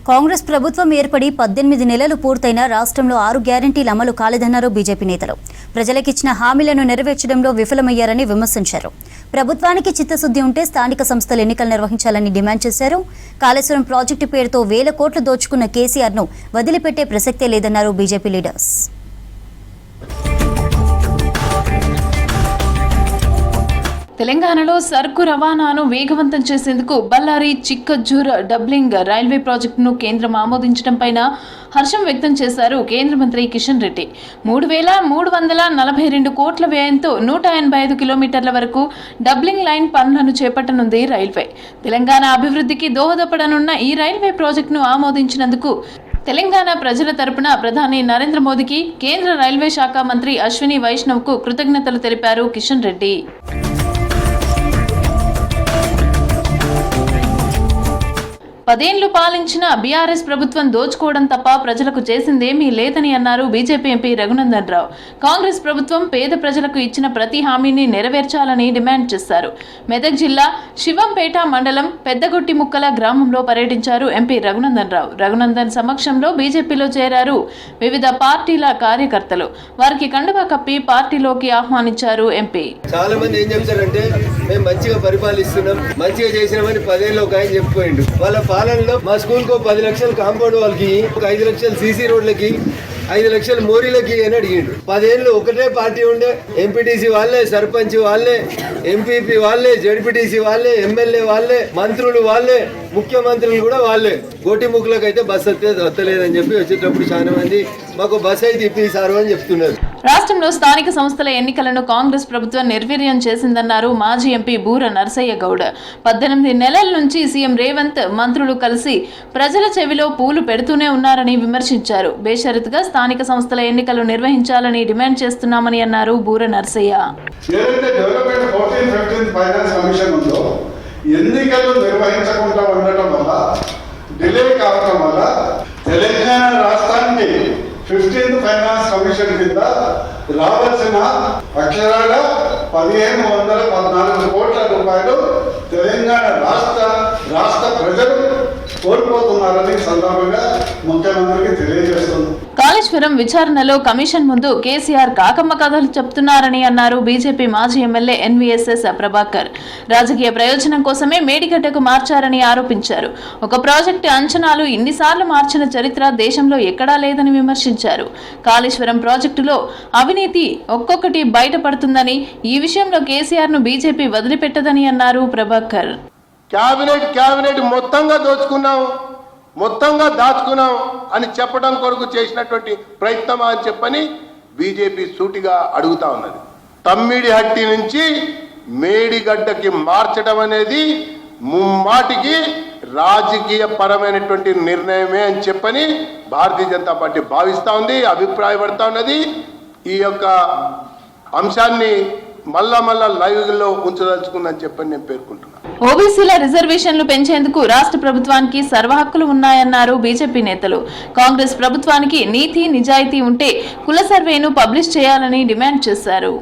కాంగ్రెస్ ప్రభుత్వం ఏర్పడి 18 నెలలు పూర్తయిన రాష్ట్రంలో 6 గ్యారెంటీల అమలు కాలేదన్నారు బీజేపీ నేతలు. ప్రజలకిచ్చిన హామీలను నెరవేర్చడంలో విఫలమయ్యారని విమర్శించారు. ప్రభుత్వానికి చిత్తశుద్ధి ఉంటే స్థానిక సంస్థల ఎన్నికలు నిర్వహించాలని డిమాండ్ చేశారు. కాళేశ్వరం ప్రాజెక్టు పేరుతో వేల కోట్లు దోచుకున్న కేసీఆర్ను వదిలిపెట్టే ప్రసక్తే లేదన్నారు బీజేపీ లీడర్స్. తెలంగాణలో సరుకు రవాణాను వేగవంతం చేసేందుకు బళ్ళారి చిక్కజూర్ డబ్లింగ్ రైల్వే ప్రాజెక్టును కేంద్రం ఆమోదించడంపై హర్షం వ్యక్తం చేశారు కేంద్ర మంత్రి కిషన్ రెడ్డి. 3,342 కోట్ల వ్యయంతో 185 కిలోమీటర్ల వరకు డబ్లింగ్ లైన్ పనులను చేపట్టనుంది రైల్వే. తెలంగాణ అభివృద్ధికి దోహదపడనున్న ఈ రైల్వే ప్రాజెక్టును ఆమోదించినందుకు తెలంగాణ ప్రజల తరపున ప్రధాని నరేంద్ర మోదీకి కేంద్ర రైల్వే శాఖ మంత్రి అశ్విని వైష్ణవ్కు కృతజ్ఞతలు తెలిపారు కిషన్ రెడ్డి. పదేళ్లు పాలించిన బీఆర్ఎస్ ప్రభుత్వం దోచుకోవడం తప్ప ప్రజలకు చేసిందేమీ లేదని అన్నారు బీజేపీ ఎంపీ రఘునందన్ రావు. కాంగ్రెస్ ప్రభుత్వం పేద ప్రజలకు ఇచ్చిన ప్రతి హామీని నెరవేర్చాలని డిమాండ్ చేశారు. మెదక్ జిల్లా శివంపేట మండలం పెద్దగొట్టిముక్కల గ్రామంలో పర్యటించారు ఎంపీ రఘునందన్ రావు. రఘునందన్ సమక్షంలో బీజేపీలో చేరారు వివిధ పార్టీల కార్యకర్తలు. వారికి కండువా కప్పి పార్టీలోకి ఆహ్వానించారు ఎంపీ. చాలా మంది ఏం చెప్తారంటే మేము మంచిగా పరిపాలిస్తున్నాం, మంచిగా చేసినామని 10 ఏళ్ళు ఒక ఆయన చెప్పిపోయిండు. వాళ్ళ పాలనలో మా స్కూల్ కు 10 లక్షలు కాంపౌండ్ వాళ్ళకి, 5 లక్షలు సీసీ రోడ్లకి, 5 లక్షలు మోరీలకి అని అడిగిండు. 10 ఏళ్ళు ఒకటే పార్టీ ఉండే. ఎంపీటీసీ వాళ్ళే, సర్పంచ్ వాళ్ళే, ఎంపీపీ వాళ్ళే, జడ్పీటీసీ వాళ్ళే, ఎమ్మెల్యే వాళ్ళే, మంత్రులు వాళ్ళే, ముఖ్యమంత్రులు కూడా వాళ్ళే. గోటిముక్కులకు అయితే బస్సు వస్తలేదని చెప్పి వచ్చేటప్పుడు చాలా మంది మాకు బస్సు అయితే ఇప్పిస్తారు అని చెప్తున్నారు. రాష్ట్రంలో స్థానిక సంస్థల ఎన్నికలను కాంగ్రెస్ ప్రభుత్వం నిర్వీర్యం చేసిందన్నారు మాజీ ఎంపీ బూర నరసయ్య గౌడ్. 18 నెలల నుంచి సీఎం రేవంత్ మంత్రులు కలిసి ప్రజల చెవిలో పూలు పెడుతూనే ఉన్నారని విమర్శించారు. బేషరతుగా స్థానిక సంస్థల ఎన్నికలు నిర్వహించాలని డిమాండ్ చేస్తున్నామని అన్నారు బూర నరసయ్య. ఎన్నికలు నిర్వహించకుండా ఉండటం వల్ల, డిలే కావడం వల్ల తెలంగాణ రాష్ట్రానికి 15th ఫైనాన్స్ కమిషన్ కింద రావాల్సిన అక్షరాల 1,514 కోట్ల రూపాయలు తెలంగాణ రాష్ట్ర ప్రజలు కోల్పోతున్నారని సందర్భంగా ముఖ్యమంత్రికి తెలియజేస్తుంది. కాళేశ్వరం విచారణలో కమిషన్ ముందు కేసీఆర్ కాకమ్మ కథలు చెప్తున్నారని అన్నారు బీజేపీ మాజీ ఎమ్మెల్యే ఎన్వీఎస్ఎస్ ప్రభాకర్. రాజకీయ ప్రయోజనం కోసమే మేడిగడ్డకు మార్చారని ఆరోపించారు. ఒక ప్రాజెక్టు అంచనాలు ఇన్నిసార్లు మార్చిన చరిత్ర దేశంలో ఎక్కడా లేదని విమర్శించారు. కాళేశ్వరం ప్రాజెక్టులో అవినీతి ఒక్కొక్కటి బయటపడుతుందని, ఈ విషయంలో కేసీఆర్ ను బీజేపీ వదిలిపెట్టదని అన్నారు ప్రభాకర్. క్యాబినెట్ మొత్తంగా దాచుకున్నాం అని చెప్పడం కొరకు చేసినటువంటి ప్రయత్నమా అని చెప్పని బీజేపీ సూటిగా అడుగుతా ఉన్నది. తమ్మిడిహట్టి నుంచి మేడిగడ్డకి మార్చడం అనేది ముమ్మాటికి రాజకీయ పరమైనటువంటి నిర్ణయమే అని చెప్పని భారతీయ జనతా పార్టీ భావిస్తూ ఉంది, అభిప్రాయపడతా ఉన్నది. ఈ యొక్క అంశాన్ని మళ్ళా లైవ్ లో ఉంచదలుచుకుందని చెప్పని నేను పేర్కొంటున్నాను. ఓబీసీల రిజర్వేషన్లు పెంచేందుకు రాష్ట్ర ప్రభుత్వానికి సర్వ హక్కులు ఉన్నాయన్నారు బీజేపీ నేతలు. కాంగ్రెస్ ప్రభుత్వానికి నీతి నిజాయితీ ఉంటే కుల సర్వేను పబ్లిష్ చేయాలని డిమాండ్ చేశారు.